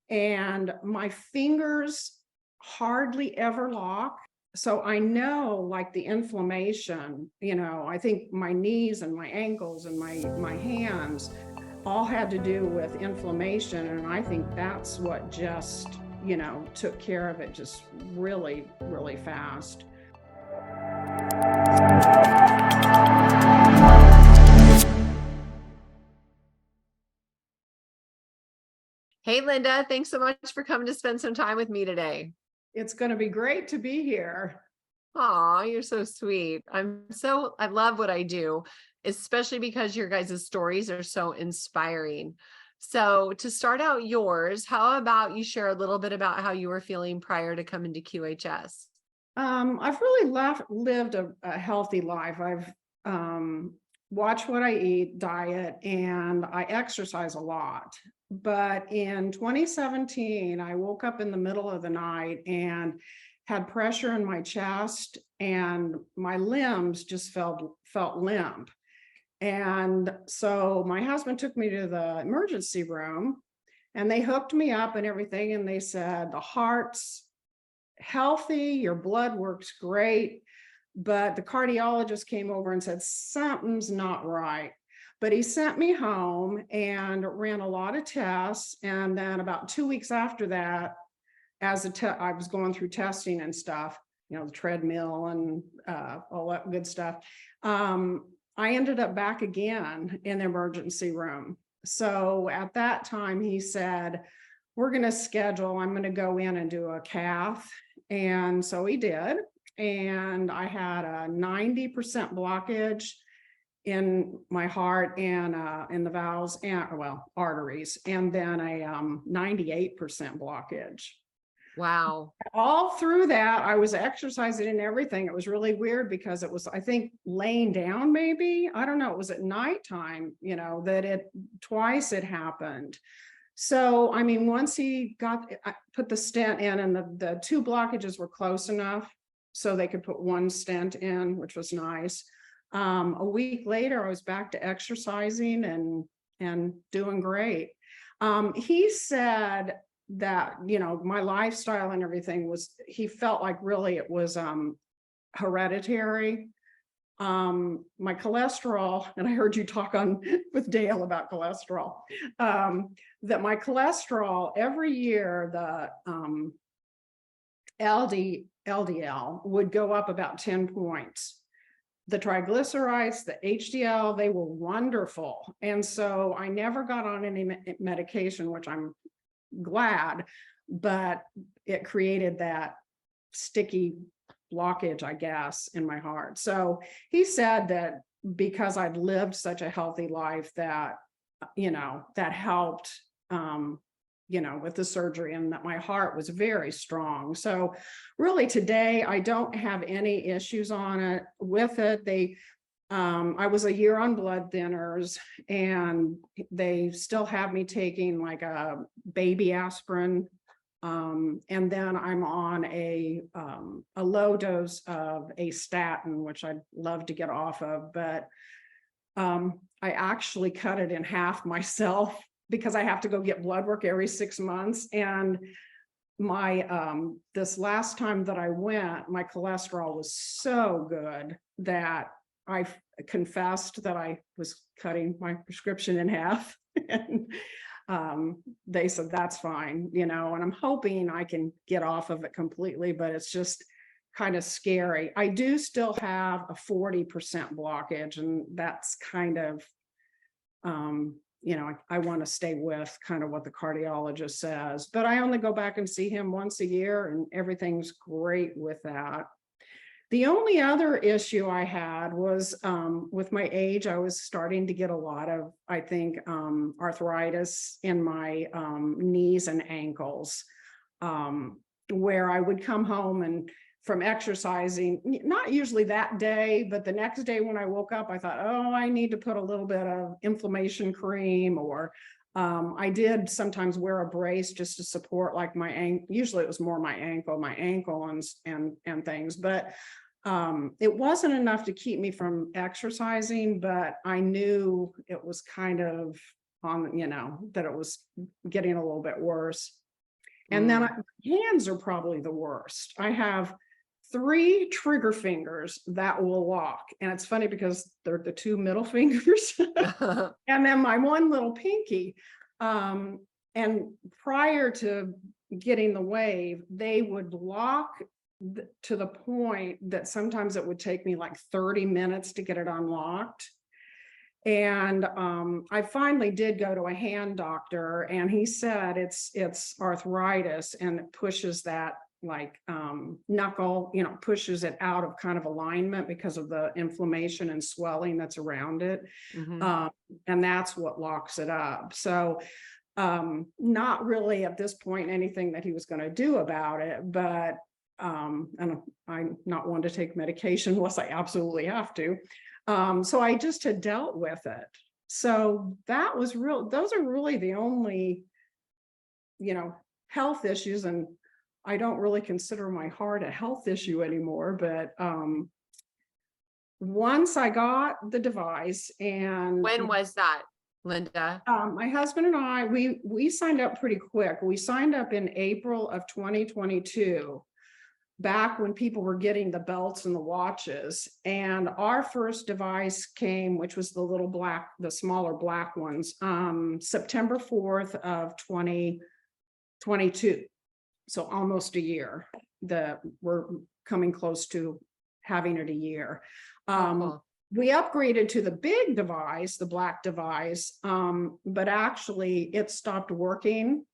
and my fingers hardly ever lock. So I know, like, the inflammation, I think my knees and my ankles and my hands all had to do with inflammation. And I think that's what just, took care of it just really, really fast. Hey, Linda, thanks so much for coming to spend some time with me today. It's going to be great to be here. Aw, you're so sweet. I love what I do, especially because your guys' stories are so inspiring. So to start out yours, how about you share a little bit about how you were feeling prior to coming to QHS? I've really lived a healthy life. I've watched what I eat, diet, and I exercise a lot. But in 2017, I woke up in the middle of the night and had pressure in my chest, and my limbs just felt limp. And so my husband took me to the emergency room, and they hooked me up and everything, and they said, the heart's healthy, your blood works great, but the cardiologist came over and said something's not right. But he sent me home and ran a lot of tests, and then about 2 weeks after that, I was going through testing and stuff, the treadmill and all that good stuff, I ended up back again in the emergency room. So at that time he said, we're going to schedule, I'm going to go in and do a cath. And so he did. And I had a 90% blockage in my heart and in the valves and, arteries, and then a 98% blockage. Wow. All through that, I was exercising and everything. It was really weird because it was, I think, laying down, maybe, I don't know, it was at nighttime, that twice it happened. So, I mean, once I put the stent in, and the two blockages were close enough so they could put one stent in, which was nice. A week later, I was back to exercising and doing great. He said that, my lifestyle and everything he felt like really it was hereditary. My cholesterol, and I heard you talk on with Dale about cholesterol, that my cholesterol every year, the LDL would go up about 10 points. The triglycerides, the HDL, they were wonderful. And so I never got on any medication, which I'm glad, but it created that sticky blockage, I guess, in my heart. So he said that because I'd lived such a healthy life that, that helped, with the surgery, and that my heart was very strong. So really today, I don't have any issues with it. I was a year on blood thinners, and they still have me taking like a baby aspirin. And then I'm on a low dose of a statin, which I'd love to get off of, but I actually cut it in half myself because I have to go get blood work every 6 months. And this last time that I went, my cholesterol was so good that I confessed that I was cutting my prescription in half. And they said, that's fine, and I'm hoping I can get off of it completely, but it's just kind of scary. I do still have a 40% blockage, and that's kind of, I want to stay with kind of what the cardiologist says, but I only go back and see him once a year, and everything's great with that. The only other issue I had was with my age, I was starting to get a lot of, I think, arthritis in my knees and ankles, where I would come home and from exercising, not usually that day, but the next day when I woke up, I thought, oh, I need to put a little bit of inflammation cream, or I did sometimes wear a brace just to support like my ankle. Usually it was more my ankle and things, but it wasn't enough to keep me from exercising, but I knew it was kind of on, that it was getting a little bit worse. And then hands are probably the worst. I have 3 trigger fingers that will lock. And it's funny because they're the 2 middle fingers and then my 1 little pinky. And prior to getting the wave, they would lock to the point that sometimes it would take me like 30 minutes to get it unlocked. And I finally did go to a hand doctor, and he said it's arthritis, and it pushes that like knuckle, pushes it out of kind of alignment because of the inflammation and swelling that's around it. And that's what locks it up. So not really at this point anything that he was going to do about it, but and I'm not one to take medication unless I absolutely have to. So I just had dealt with it. So that was those are really the only, health issues. And I don't really consider my heart a health issue anymore, but once I got the device. And when was that, Linda? My husband and I, we signed up pretty quick. We signed up in April of 2022. Back when people were getting the belts and the watches. And our first device came, which was the smaller black ones, September 4th of 2022. So almost a year. We're coming close to having it a year. We upgraded to the big device, the black device, but actually it stopped working.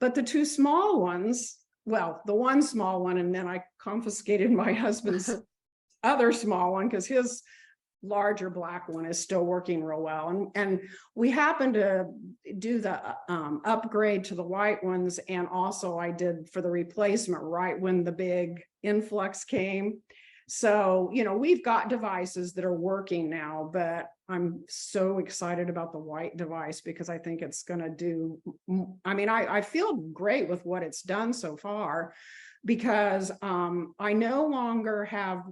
But the 2 small ones, well, the 1 small one, and then I confiscated my husband's other small one because his larger black one is still working real well. And we happened to do the upgrade to the white ones. And also I did for the replacement right when the big influx came. So, we've got devices that are working now, but I'm so excited about the white device because I think it's going to do, I feel great with what it's done so far because I no longer have,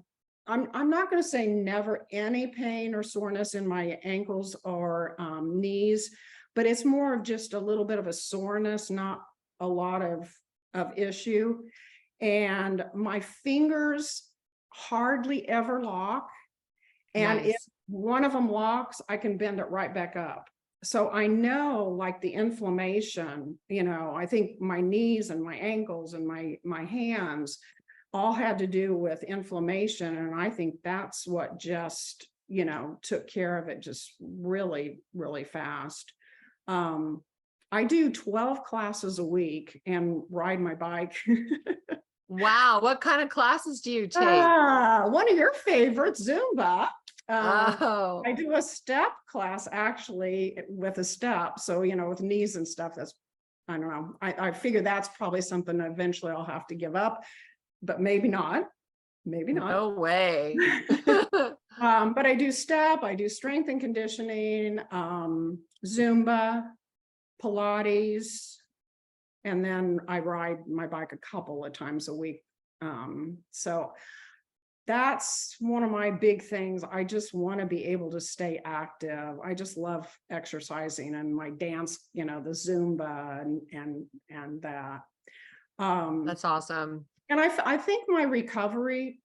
I'm not going to say never any pain or soreness in my ankles or knees, but it's more of just a little bit of a soreness, not a lot of issue. And my fingers hardly ever lock. And if one of them locks, I can bend it right back up. So I know like the inflammation, I think my knees and my ankles and my hands all had to do with inflammation. And I think that's what just, took care of it just really, really fast. I do 12 classes a week and ride my bike. Wow. What kind of classes do you take? One of your favorites, Zumba. I do a step class actually with a step. So, with knees and stuff, that's, I don't know. I figure that's probably something that eventually I'll have to give up, but maybe not. Maybe not. No way. But I do step, I do strength and conditioning, Zumba, Pilates, and then I ride my bike a couple of times a week. So that's one of my big things. I just want to be able to stay active. I just love exercising and my dance, the Zumba and that. That's awesome. And I think my recovery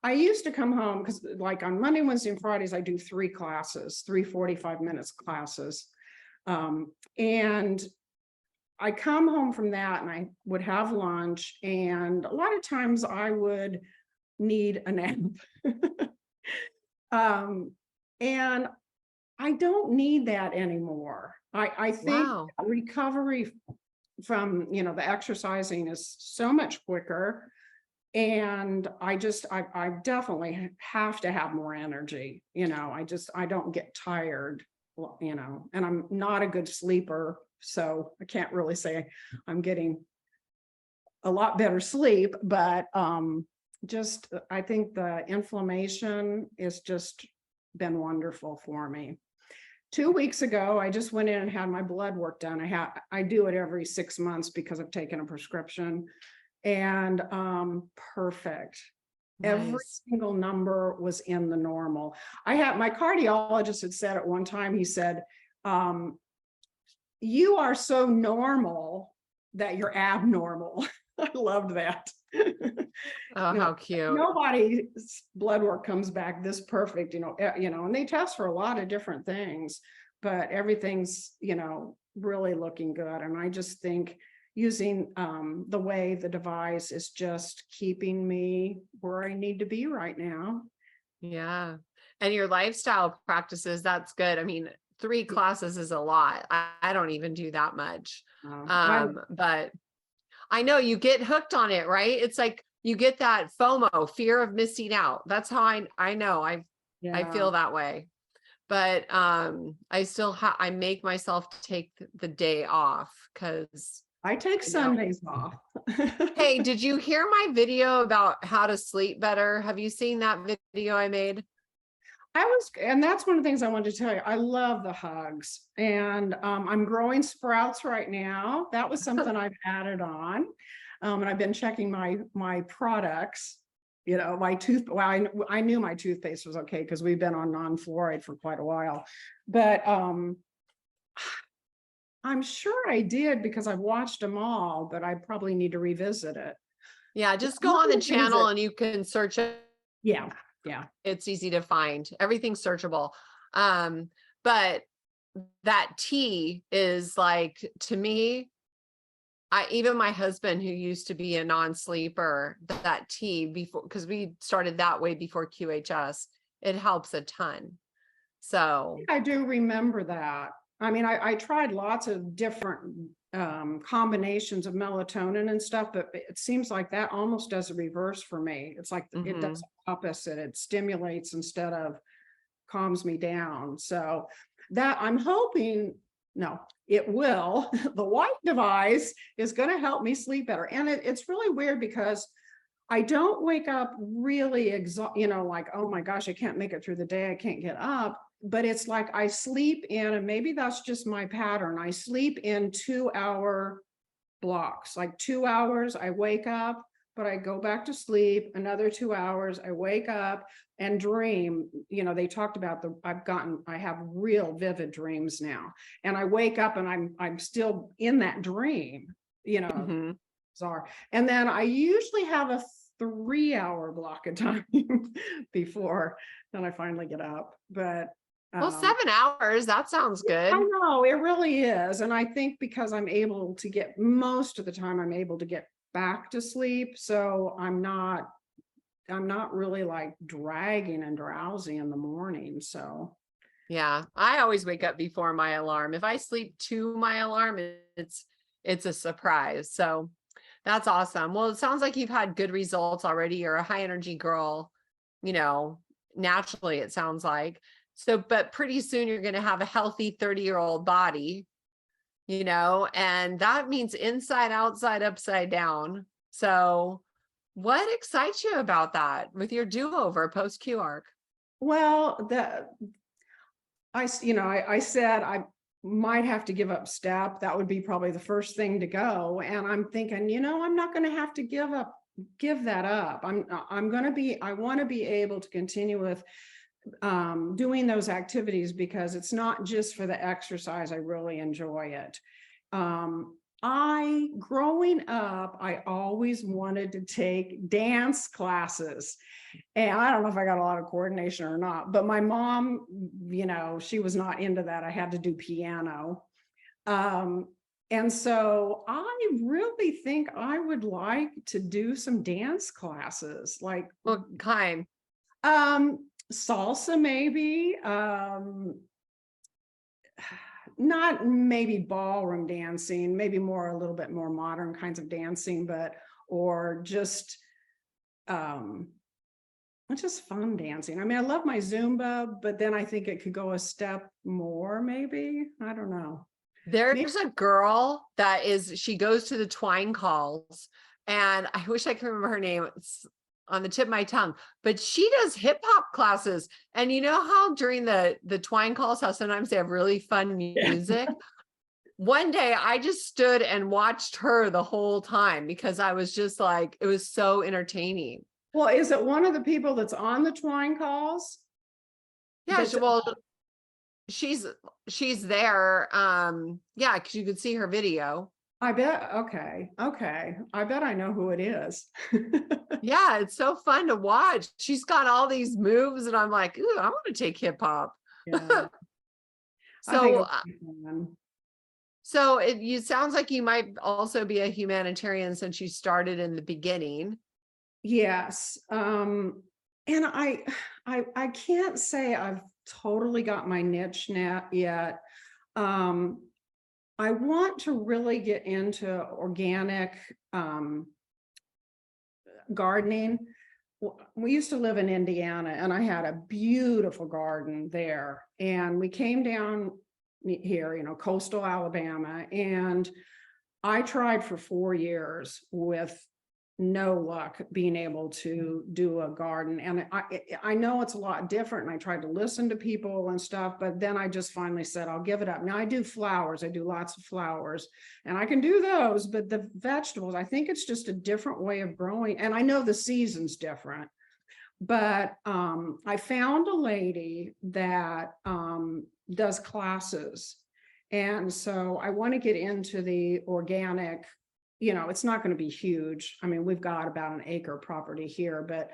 I used to come home because like on Monday, Wednesday, and Fridays, I do 3 classes, 3 45-minute classes. And I come home from that and I would have lunch, and a lot of times I would need a nap. And I don't need that anymore. I think recovery from, the exercising is so much quicker. And I definitely have to have more energy. I don't get tired, and I'm not a good sleeper. So I can't really say I'm getting a lot better sleep, but I think the inflammation has just been wonderful for me. 2 weeks ago, I just went in and had my blood work done. I do it every 6 months because I've taken a prescription, and perfect. Nice. Every single number was in the normal. My cardiologist had said at one time, he said, you are so normal that you're abnormal. I loved that. Oh, No, how cute. nobody's blood work comes back this perfect, and they test for a lot of different things, but everything's, really looking good. And I just think using the way the device is just keeping me where I need to be right now. Yeah. And your lifestyle practices, that's good. I mean, 3 classes is a lot. I don't even do that much. But I know you get hooked on it, right? It's like you get that FOMO, fear of missing out. That's how I know I feel that way. But I still I make myself take the day off because I take Sundays off. Hey, did you hear my video about how to sleep better? Have you seen that video I made? And that's one of the things I wanted to tell you. I love the hugs, and I'm growing sprouts right now. That was something I've added on, and I've been checking my products. My well, I knew my toothpaste was okay because we've been on non-fluoride for quite a while, but I'm sure I did because I've watched them all, but I probably need to revisit it. Yeah, just go on the channel and you can search it. Yeah. It's easy to find. Everything's searchable. But that tea is like, to me, even my husband, who used to be a non-sleeper, that tea before, because we started that way before QHS, it helps a ton. So I do remember that. I mean, I tried lots of different combinations of melatonin and stuff, but it seems like that almost does a reverse for me. It's like it does the opposite. It stimulates instead of calms me down. So that I'm hoping, no, it will. The white device is going to help me sleep better. And it's really weird because I don't wake up really exhausted, like, oh my gosh, I can't make it through the day. I can't get up. But it's like I sleep in, and maybe that's just my pattern. I sleep in 2-hour blocks, like 2 hours, I wake up, but I go back to sleep, another 2 hours, I wake up and dream. They talked about I have real vivid dreams now. And I wake up and I'm still in that dream, bizarre. And then I usually have a 3-hour block of time before then I finally get up. But well, 7 hours, that sounds good. I know, it really is. And I think because I'm able to get, most of the time I'm able to get back to sleep. So I'm not really like dragging and drowsy in the morning. So yeah, I always wake up before my alarm. If I sleep to my alarm, it's a surprise. So that's awesome. Well, it sounds like you've had good results already. You're a high energy girl, naturally, it sounds like. So, but pretty soon you're going to have a healthy 30-year-old body, and that means inside, outside, upside down. So what excites you about that with your do-over post Q-Arc? Well, I said I might have to give up step. That would be probably the first thing to go. And I'm thinking, I'm not going to have to give that up. I want to be able to continue with doing those activities because it's not just for the exercise. I really enjoy it. Growing up, I always wanted to take dance classes, and I don't know if I got a lot of coordination or not, but my mom, she was not into that. I had to do piano. And so I really think I would like to do some dance classes, like what kind? Salsa, maybe, not maybe ballroom dancing, maybe a little bit more modern kinds of dancing, or just fun dancing. I mean, I love my Zumba, but then I think it could go a step more, maybe. I don't know. There's a girl she goes to the twine calls, and I wish I could remember her name. It's on the tip of my tongue, but she does hip hop classes. And you know how during the twine calls, how sometimes they have really fun music. One day I just stood and watched her the whole time because I was just like, it was so entertaining. Well, is it one of the people that's on the twine calls? Yeah, she's there. Yeah, because you could see her video. I bet. Okay. I bet I know who it is. Yeah, it's so fun to watch. She's got all these moves, and I'm like, ooh, I want to take hip hop. Yeah, I think So, it'll be fun. so it you sounds like you might also be a humanitarian since you started in the beginning. Yes. And I can't say I've totally got my niche net yet. Um, I want to really get into organic gardening. We used to live in Indiana, and I had a beautiful garden there. And we came down here, coastal Alabama, and I tried for 4 years with no luck being able to do a garden. And I know it's a lot different, and I tried to listen to people and stuff, but then I just finally said, I'll give it up. Now I do flowers. I do lots of flowers, and I can do those, but the vegetables, I think it's just a different way of growing. And I know the season's different, but I found a lady that does classes. And so I want to get into the organic. It's not going to be huge. I mean, we've got about an acre property here, but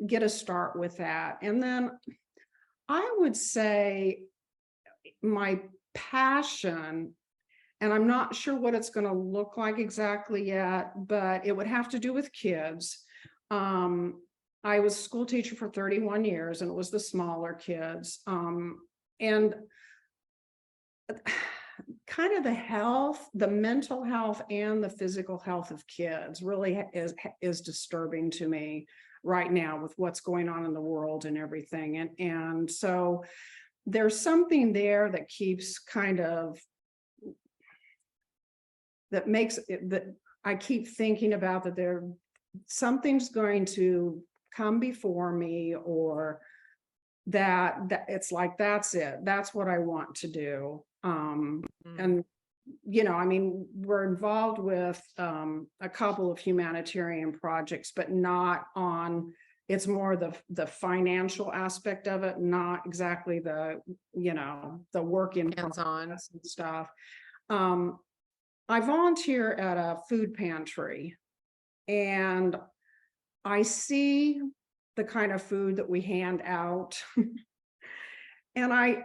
get a start with that. And then I would say my passion, and I'm not sure what it's going to look like exactly yet, but it would have to do with kids. I was a school teacher for 31 years, and it was the smaller kids. And kind of the mental health and the physical health of kids really is disturbing to me right now with what's going on in the world and everything. And so there's something there that keeps that makes it, that I keep thinking about, that something's going to come before me, or that it's like, that's it. That's what I want to do. And I mean, we're involved with a couple of humanitarian projects, but not on, it's more the financial aspect of it, not exactly the work in Hands-on. progress and stuff. I volunteer at a food pantry, and I see the kind of food that we hand out. And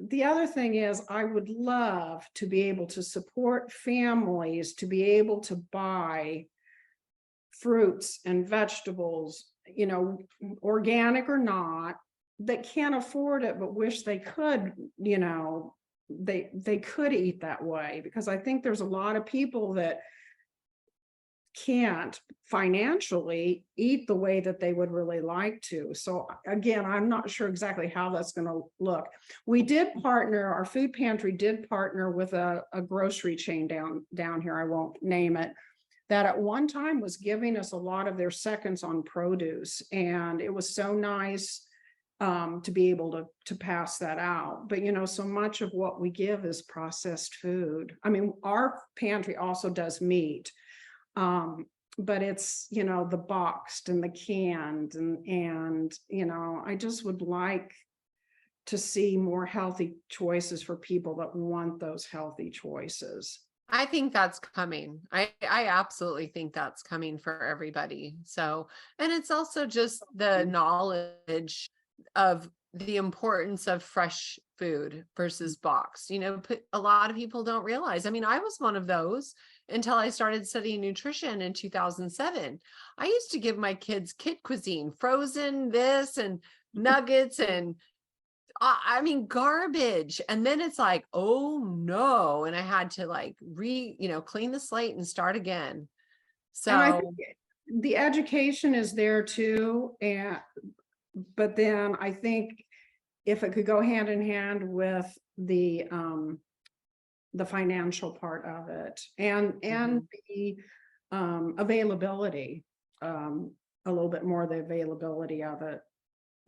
the other thing is, I would love to be able to support families to be able to buy fruits and vegetables, organic or not, that can't afford it, but wish they could, they could eat that way. Because I think there's a lot of people that can't financially eat the way that they would really like to. So again, I'm not sure exactly how that's going to look. We did partner, our food pantry did partner with a grocery chain down here, I won't name it, that at one time was giving us a lot of their seconds on produce. And it was so nice to be able to pass that out. But so much of what we give is processed food. I mean, our pantry also does meat. But it's, the boxed and the canned, and I just would like to see more healthy choices for people that want those healthy choices. I think that's coming. I absolutely think that's coming for everybody. So, and it's also just the knowledge of the importance of fresh food versus boxed. A lot of people don't realize. I mean, I was one of those until I started studying nutrition in 2007. I used to give my kids kid cuisine, frozen this and nuggets and I mean, garbage. And then it's like, oh no. And I had to clean the slate and start again. So And I think the education is there too. But then I think if it could go hand in hand with the financial part of it, and the availability, a little bit more, the availability of it.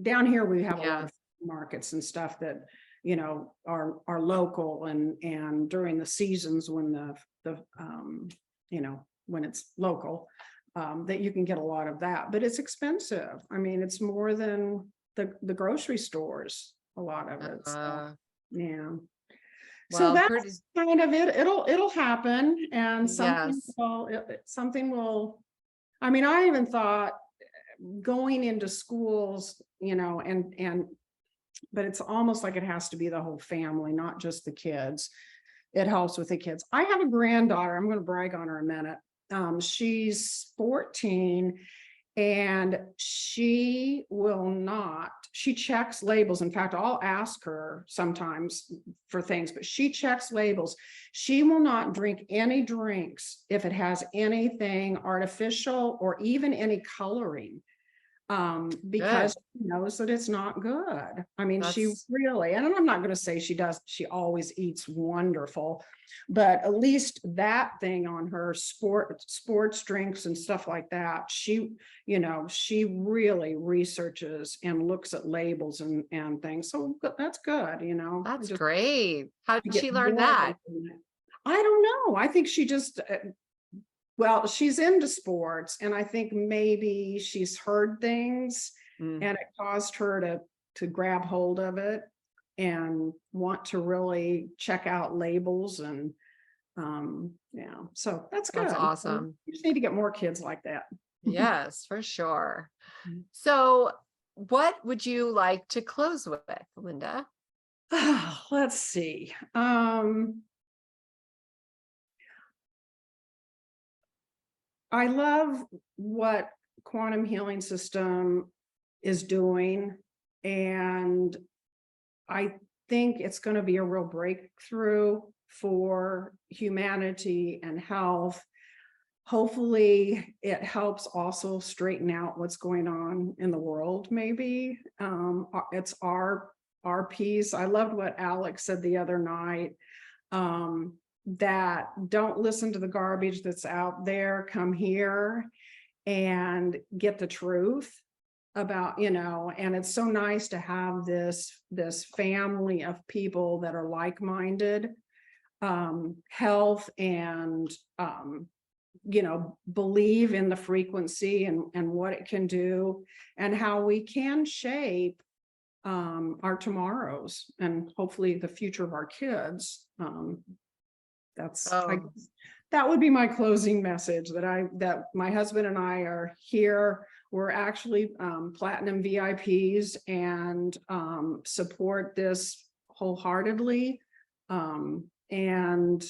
Down here we have a lot of markets and stuff that are local, and during the seasons when when it's local, that you can get a lot of that, but it's expensive. I mean, it's more than the grocery stores, a lot of it. So, yeah. So Well, that's pretty, kind of it. It'll happen, and yes. something will. I mean, I even thought going into schools, but it's almost like it has to be the whole family, not just the kids. It helps with the kids. I have a granddaughter. I'm going to brag on her a minute. She's 14, and she checks labels. In fact, I'll ask her sometimes for things, but she checks labels. She will not drink any drinks if it has anything artificial or even any coloring, because Good. she knows that it's not good. I mean, she That's, really, and I'm not going to say she always eats wonderful, but at least that thing on her sports drinks and stuff like that, she really researches and looks at labels and things. So that's good, that's just great. How to did get she learn more that? information. I don't know. I think she just, well, she's into sports, and I think maybe she's heard things Mm. and it caused her to grab hold of it and want to really check out labels and yeah, so that's That's good. awesome. You just need to get more kids like that. Yes, for sure. Mm. So, what would you like to close with, Linda? Let's see. I love what quantum healing system is doing, and I think it's going to be a real breakthrough for humanity and health. Hopefully, it helps also straighten out what's going on in the world. Maybe it's our piece. I loved what Alex said the other night. That don't listen to the garbage that's out there. Come here and get the truth about, and it's so nice to have this family of people that are like-minded, health, and believe in the frequency and what it can do and how we can shape our tomorrows and hopefully the future of our kids. Oh, That would be my closing message, that my husband and I are here. We're actually platinum VIPs and support this wholeheartedly. And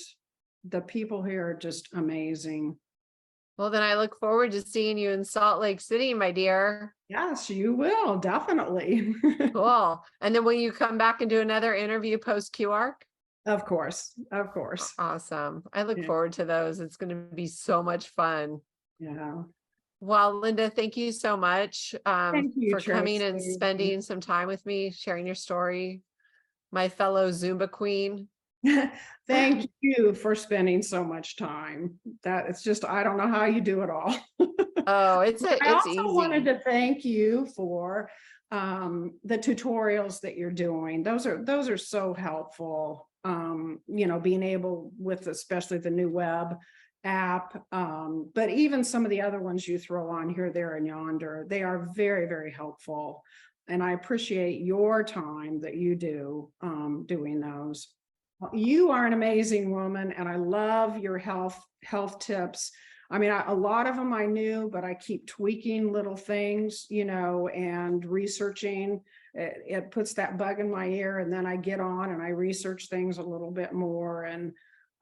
the people here are just amazing. well, then I look forward to seeing you in Salt Lake City, my dear. Yes, you will, definitely. Cool. And then will you come back and do another interview post QR? Of course, of course. Awesome. I look Yeah. forward to those. It's going to be so much fun. Yeah. Well, Linda, thank you so much Thank you, for coming and Tracy. spending some time with me, sharing your story. My fellow Zumba queen. Thank you for spending so much time. That it's just, I don't know how you do it all. Oh, I it's also wanted easy. to thank you for the tutorials that you're doing. Those are so helpful. Being able with especially the new web app, but even some of the other ones you throw on here, there, and yonder, they are very, very helpful. And I appreciate your time that you do doing those. You are an amazing woman, and I love your health tips. I mean, a lot of them I knew, but I keep tweaking little things, and researching. It puts that bug in my ear, and then I get on and I research things a little bit more. And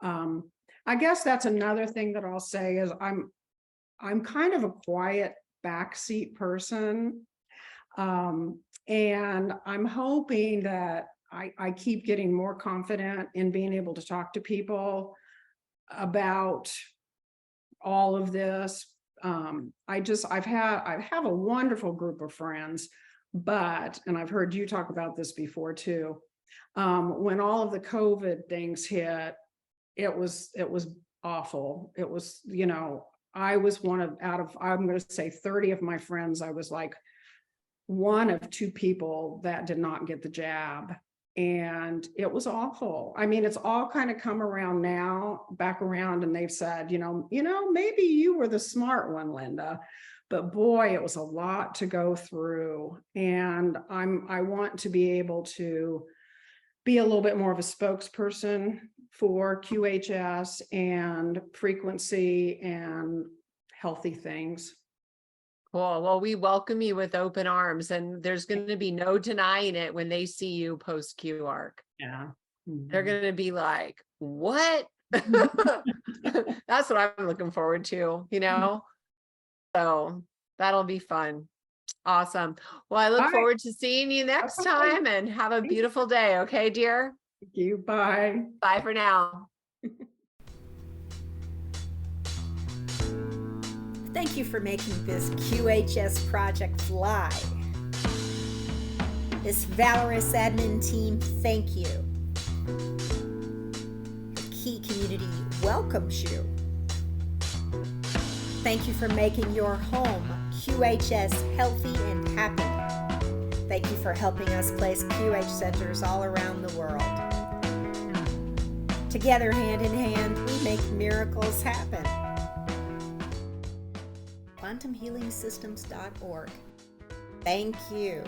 I guess that's another thing that I'll say is I'm kind of a quiet backseat person, and I'm hoping that I keep getting more confident in being able to talk to people about all of this. I have a wonderful group of friends, and I've heard you talk about this before too. When all of the COVID things hit, it was awful. It was, I was I'm going to say 30 of my friends, I was like one of two people that did not get the jab. And it was awful. I mean, it's all kind of come around now, back around, and they've said, maybe you were the smart one, Linda. But boy, it was a lot to go through. And I want to be able to be a little bit more of a spokesperson for QHS and frequency and healthy things. Cool. Well, we welcome you with open arms, and there's going to be no denying it when they see you post QR. Yeah. They're going to be like, what? That's what I'm looking forward to, So that'll be fun. Awesome. Well, I look forward to seeing you next time, and have a beautiful day. Okay, dear? Thank you. Bye. Bye for now. Thank you for making this QHS project fly. This valorous admin team, thank you. The Key community welcomes you. Thank you for making your home QHS healthy and happy. Thank you for helping us place QH centers all around the world. Together, hand in hand, we make miracles happen. QuantumHealingSystems.org. Thank you.